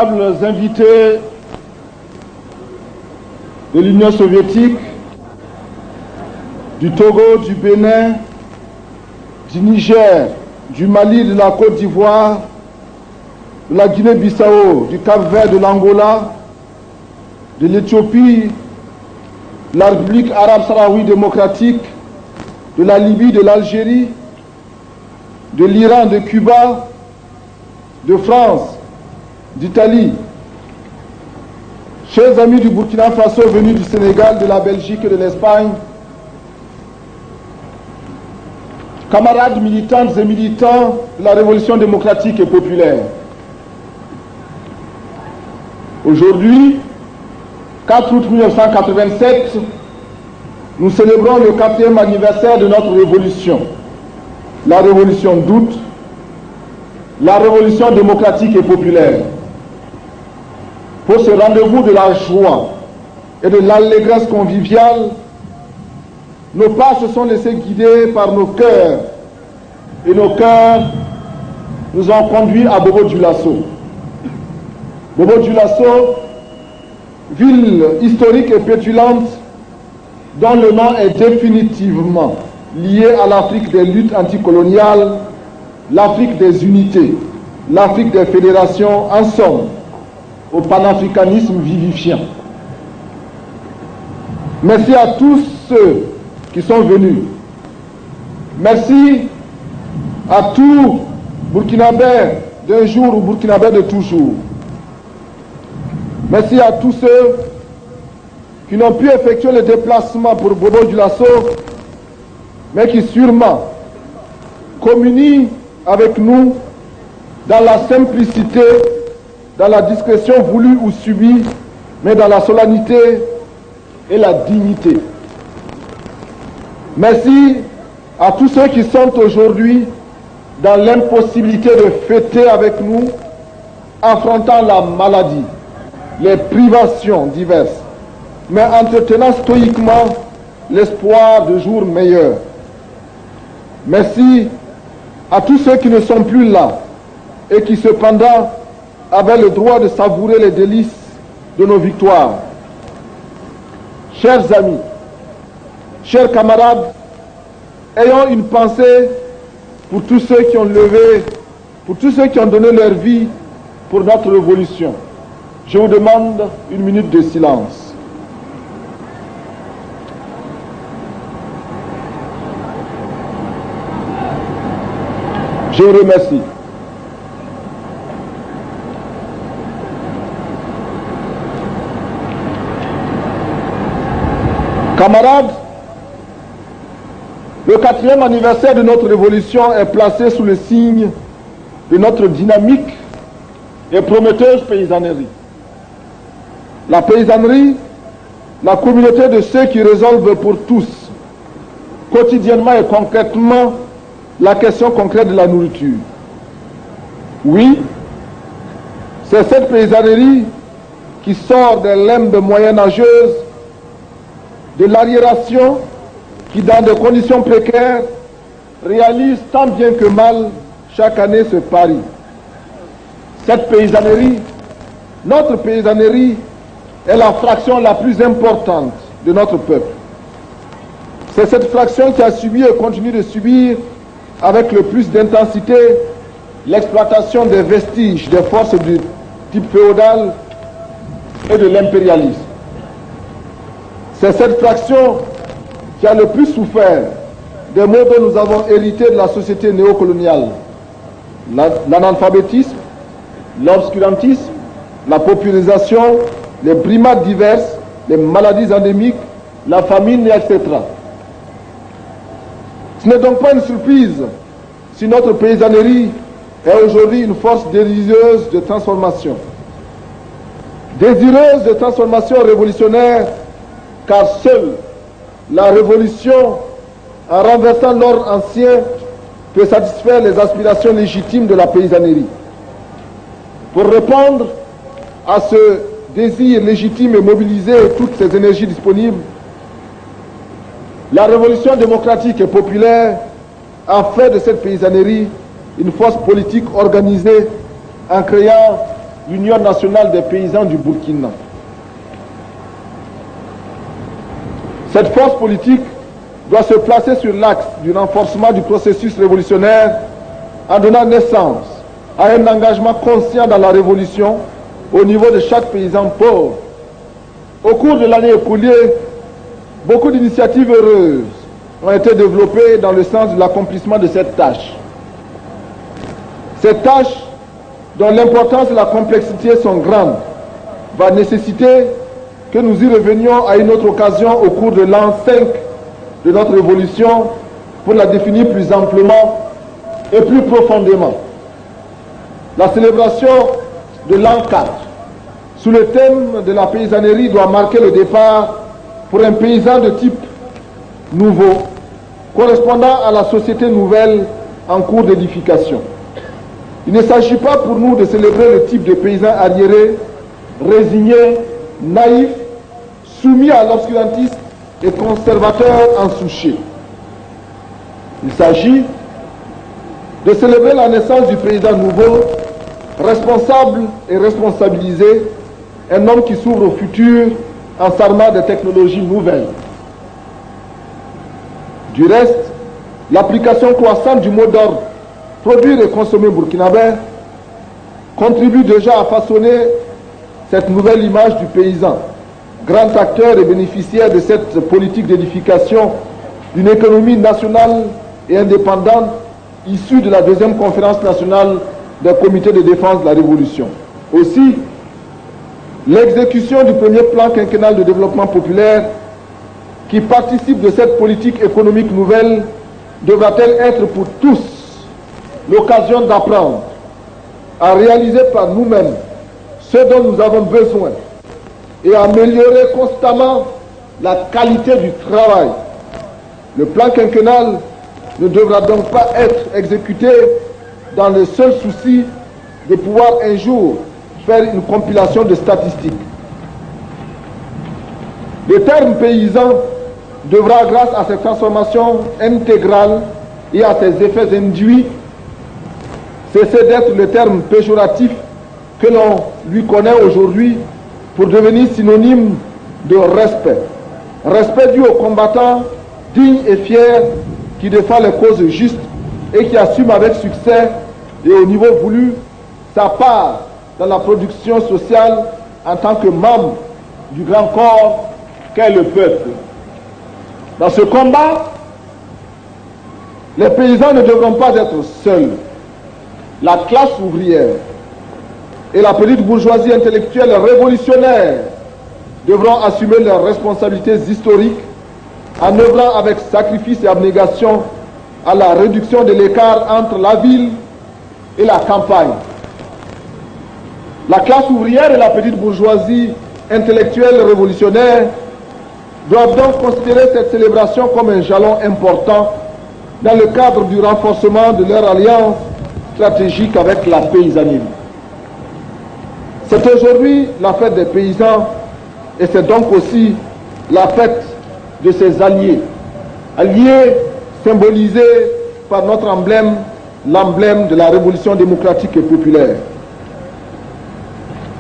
Invités de l'Union soviétique, du Togo, du Bénin, du Niger, du Mali, de la Côte d'Ivoire, de la Guinée-Bissau, du Cap-Vert, de l'Angola, de l'Éthiopie, de la République arabe sahraoui démocratique, de la Libye, de l'Algérie, de l'Iran, de Cuba, de France, d'Italie, chers amis du Burkina Faso venus du Sénégal, de la Belgique et de l'Espagne, camarades militantes et militants de la Révolution démocratique et populaire. Aujourd'hui, 4 août 1987, nous célébrons le 4e anniversaire de notre révolution, la révolution d'août, la révolution démocratique et populaire. Pour ce rendez-vous de la joie et de l'allégresse conviviale, nos pas se sont laissés guider par nos cœurs, et nos cœurs nous ont conduits à Bobo-Dioulasso. Bobo-Dioulasso, ville historique et pétulante dont le nom est définitivement lié à l'Afrique des luttes anticoloniales, l'Afrique des unités, l'Afrique des fédérations, en somme, au panafricanisme vivifiant. Merci à tous ceux qui sont venus. Merci à tous Burkinabés d'un jour ou Burkinabés de toujours. Merci à tous ceux qui n'ont pu effectuer le déplacement pour Bobo-Dioulasso, mais qui sûrement communient avec nous dans la simplicité, dans la discrétion voulue ou subie, mais dans la solennité et la dignité. Merci à tous ceux qui sont aujourd'hui dans l'impossibilité de fêter avec nous, affrontant la maladie, les privations diverses, mais entretenant stoïquement l'espoir de jours meilleurs. Merci à tous ceux qui ne sont plus là et qui cependant avaient le droit de savourer les délices de nos victoires. Chers amis, chers camarades, ayons une pensée pour tous ceux qui ont levé, pour tous ceux qui ont donné leur vie pour notre révolution. Je vous demande une minute de silence. Je vous remercie. Camarades, le 4e anniversaire de notre révolution est placé sous le signe de notre dynamique et prometteuse paysannerie. La paysannerie, la communauté de ceux qui résolvent pour tous, quotidiennement et concrètement, la question concrète de la nourriture. Oui, c'est cette paysannerie qui sort des limbes moyenâgeuses, de l'arriération, qui dans des conditions précaires réalise tant bien que mal chaque année ce pari. Cette paysannerie, notre paysannerie, est la fraction la plus importante de notre peuple. C'est cette fraction qui a subi et continue de subir avec le plus d'intensité l'exploitation des vestiges des forces du type féodal et de l'impérialisme. C'est cette fraction qui a le plus souffert des maux dont nous avons hérité de la société néocoloniale. L'analphabétisme, l'obscurantisme, la paupérisation, les brimades diverses, les maladies endémiques, la famine, etc. Ce n'est donc pas une surprise si notre paysannerie est aujourd'hui une force désireuse de transformation. Désireuse de transformation révolutionnaire, car seule la révolution, en renversant l'ordre ancien, peut satisfaire les aspirations légitimes de la paysannerie. Pour répondre à ce désir légitime et mobiliser toutes ces énergies disponibles, la révolution démocratique et populaire a fait de cette paysannerie une force politique organisée en créant l'Union nationale des paysans du Burkina. Cette force politique doit se placer sur l'axe du renforcement du processus révolutionnaire en donnant naissance à un engagement conscient dans la révolution au niveau de chaque paysan pauvre. Au cours de l'année écoulée, beaucoup d'initiatives heureuses ont été développées dans le sens de l'accomplissement de cette tâche. Cette tâche, dont l'importance et la complexité sont grandes, va nécessiter que nous y revenions à une autre occasion au cours de l'an 5 de notre révolution pour la définir plus amplement et plus profondément. La célébration de l'an 4 sous le thème de la paysannerie doit marquer le départ pour un paysan de type nouveau, correspondant à la société nouvelle en cours d'édification. Il ne s'agit pas pour nous de célébrer le type de paysan arriéré, résigné, naïf, soumis à l'obscurantisme et conservateur en souché. Il s'agit de célébrer la naissance du paysan nouveau, responsable et responsabilisé, un homme qui s'ouvre au futur en s'armant de technologies nouvelles. Du reste, l'application croissante du mot d'ordre « produire et consommer burkinabé » contribue déjà à façonner cette nouvelle image du paysan, grand acteur et bénéficiaire de cette politique d'édification d'une économie nationale et indépendante issue de la deuxième conférence nationale des comités de défense de la Révolution. Aussi, l'exécution du premier plan quinquennal de développement populaire qui participe de cette politique économique nouvelle devra-t-elle être pour tous l'occasion d'apprendre à réaliser par nous-mêmes ce dont nous avons besoin et à améliorer constamment la qualité du travail. Le plan quinquennal ne devra donc pas être exécuté dans le seul souci de pouvoir un jour faire une compilation de statistiques. Le terme paysan devra, grâce à cette transformation intégrale et à ses effets induits, cesser d'être le terme péjoratif que l'on lui connaît aujourd'hui pour devenir synonyme de respect. Respect dû aux combattants dignes et fiers qui défendent les causes justes et qui assument avec succès et au niveau voulu sa part dans la production sociale en tant que membre du grand corps qu'est le peuple. Dans ce combat, les paysans ne devront pas être seuls. La classe ouvrière et la petite bourgeoisie intellectuelle révolutionnaire devront assumer leurs responsabilités historiques en œuvrant avec sacrifice et abnégation à la réduction de l'écart entre la ville et la campagne. La classe ouvrière et la petite bourgeoisie intellectuelle révolutionnaire doivent donc considérer cette célébration comme un jalon important dans le cadre du renforcement de leur alliance stratégique avec la paysannerie. C'est aujourd'hui la fête des paysans et c'est donc aussi la fête de ses alliés. Alliés symbolisés par notre emblème, l'emblème de la révolution démocratique et populaire.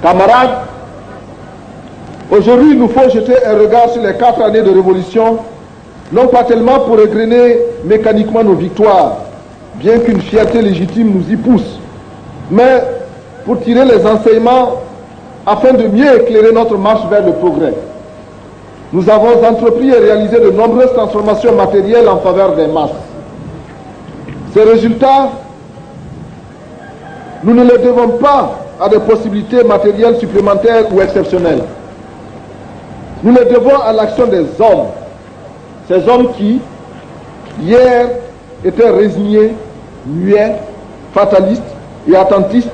Camarades, aujourd'hui il nous faut jeter un regard sur les 4 années de révolution, non pas tellement pour égrener mécaniquement nos victoires, bien qu'une fierté légitime nous y pousse, mais pour tirer les enseignements afin de mieux éclairer notre marche vers le progrès. Nous avons entrepris et réalisé de nombreuses transformations matérielles en faveur des masses. Ces résultats, nous ne les devons pas à des possibilités matérielles supplémentaires ou exceptionnelles. Nous les devons à l'action des hommes. Ces hommes qui, hier, étaient résignés, muets, fatalistes et attentistes,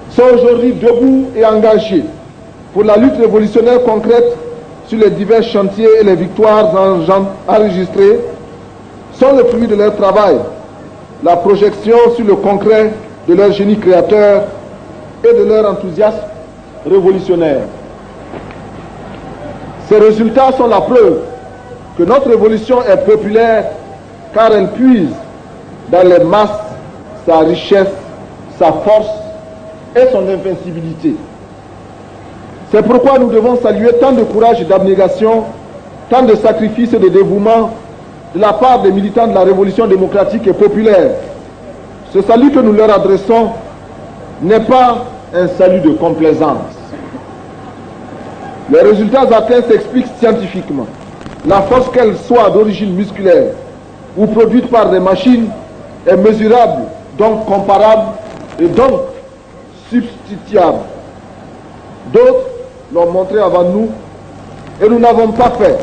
sont aujourd'hui debout et engagés pour la lutte révolutionnaire concrète sur les divers chantiers et les victoires enregistrées sont le fruit de leur travail, la projection sur le concret de leur génie créateur et de leur enthousiasme révolutionnaire. Ces résultats sont la preuve que notre révolution est populaire car elle puise dans les masses sa richesse, sa force et son invincibilité. C'est pourquoi nous devons saluer tant de courage et d'abnégation, tant de sacrifices et de dévouement de la part des militants de la révolution démocratique et populaire. Ce salut que nous leur adressons n'est pas un salut de complaisance. Les résultats atteints s'expliquent scientifiquement. La force, qu'elle soit d'origine musculaire ou produite par des machines, est mesurable, donc comparable et donc substituable. D'autres l'ont montré avant nous et nous n'avons pas fait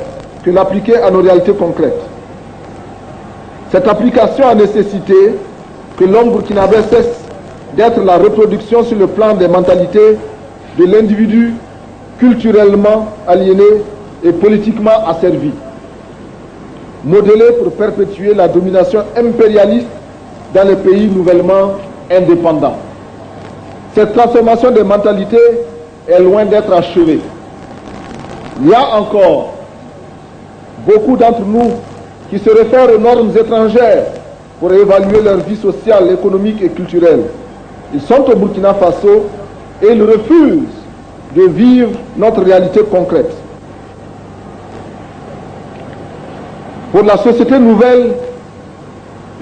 que l'appliquer à nos réalités concrètes. Cette application a nécessité que l'homme burkinabé cesse d'être la reproduction sur le plan des mentalités de l'individu culturellement aliéné et politiquement asservi, modelé pour perpétuer la domination impérialiste dans les pays nouvellement indépendants. Cette transformation des mentalités est loin d'être achevée. Il y a encore beaucoup d'entre nous qui se réfèrent aux normes étrangères pour évaluer leur vie sociale, économique et culturelle. Ils sont au Burkina Faso et ils refusent de vivre notre réalité concrète. Pour la société nouvelle,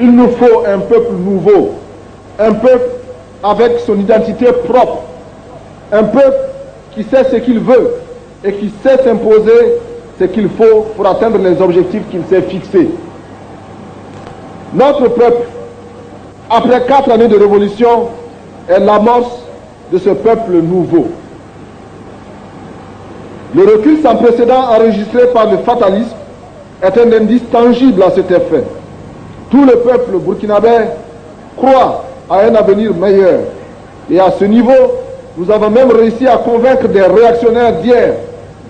il nous faut un peuple nouveau, un peuple avec son identité propre, un peuple qui sait ce qu'il veut et qui sait s'imposer ce qu'il faut pour atteindre les objectifs qu'il s'est fixés. Notre peuple, après 4 années de révolution, est l'amorce de ce peuple nouveau. Le recul sans précédent enregistré par le fatalisme est un indice tangible à cet effet. Tout le peuple burkinabé croit à un avenir meilleur. Et à ce niveau, nous avons même réussi à convaincre des réactionnaires d'hier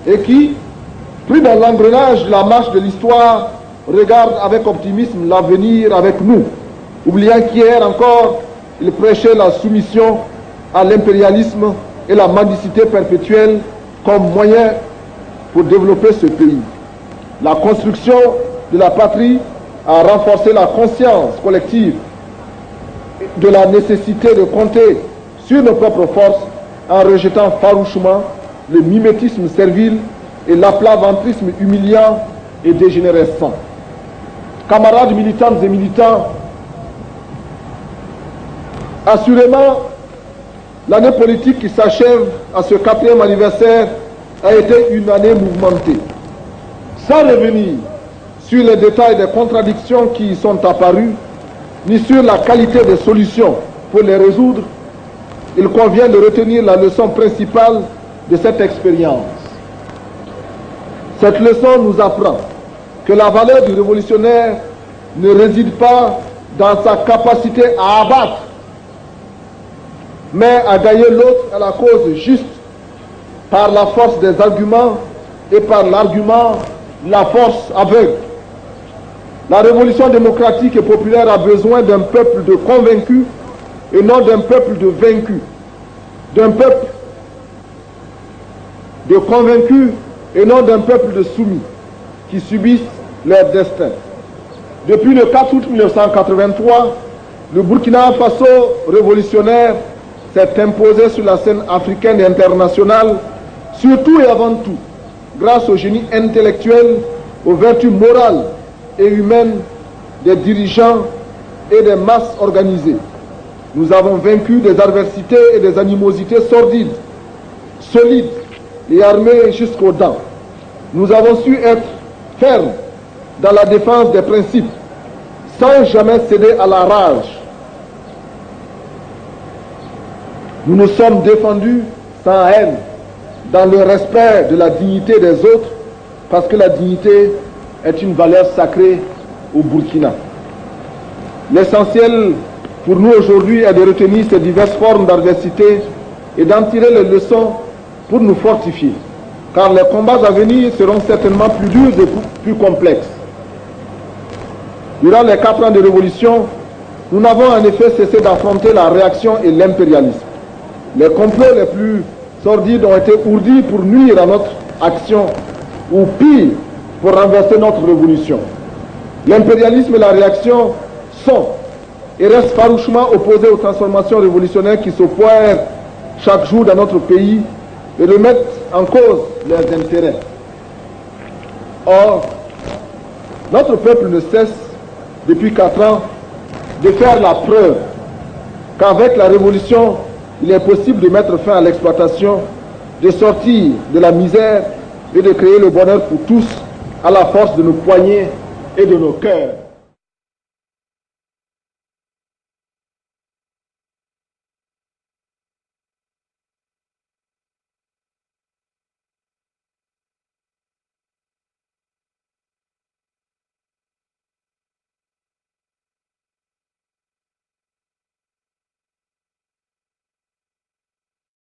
et qui, pris dans l'engrenage de la marche de l'histoire, regardent avec optimisme l'avenir avec nous, oubliant qu'hier encore, ils prêchaient la soumission à l'impérialisme et la mendicité perpétuelle comme moyen pour développer ce pays. La construction de la patrie a renforcé la conscience collective de la nécessité de compter sur nos propres forces en rejetant farouchement le mimétisme servile et l'aplaventrisme humiliant et dégénérescent. Camarades militantes et militants, assurément, l'année politique qui s'achève à ce 4e anniversaire a été une année mouvementée. Sans revenir sur les détails des contradictions qui y sont apparues, ni sur la qualité des solutions pour les résoudre, il convient de retenir la leçon principale de cette expérience. Cette leçon nous apprend que la valeur du révolutionnaire ne réside pas dans sa capacité à abattre, mais à gagner l'autre à la cause juste par la force des arguments et par l'argument, la force aveugle. La révolution démocratique et populaire a besoin d'un peuple de convaincus et non d'un peuple de vaincus. D'un peuple de convaincus et non d'un peuple de soumis qui subissent leur destin. Depuis le 4 août 1983, le Burkina Faso révolutionnaire s'est imposé sur la scène africaine et internationale, surtout et avant tout, grâce au génie intellectuel, aux vertus morales et humaines des dirigeants et des masses organisées. Nous avons vaincu des adversités et des animosités sordides, solides et armés jusqu'aux dents. Nous avons su être fermes dans la défense des principes, sans jamais céder à la rage. Nous nous sommes défendus sans haine, dans le respect de la dignité des autres, parce que la dignité est une valeur sacrée au Burkina. L'essentiel pour nous aujourd'hui est de retenir ces diverses formes d'adversité et d'en tirer les leçons pour nous fortifier, car les combats à venir seront certainement plus durs et plus complexes. Durant les 4 ans de révolution, nous n'avons en effet cessé d'affronter la réaction et l'impérialisme. Les complots les plus sordides ont été ourdis pour nuire à notre action, ou pire, pour renverser notre révolution. L'impérialisme et la réaction sont et restent farouchement opposés aux transformations révolutionnaires qui s'opèrent chaque jour dans notre pays et remettent en cause leurs intérêts. Or, notre peuple ne cesse, depuis 4 ans, de faire la preuve qu'avec la révolution, il est possible de mettre fin à l'exploitation, de sortir de la misère et de créer le bonheur pour tous à la force de nos poignets et de nos cœurs.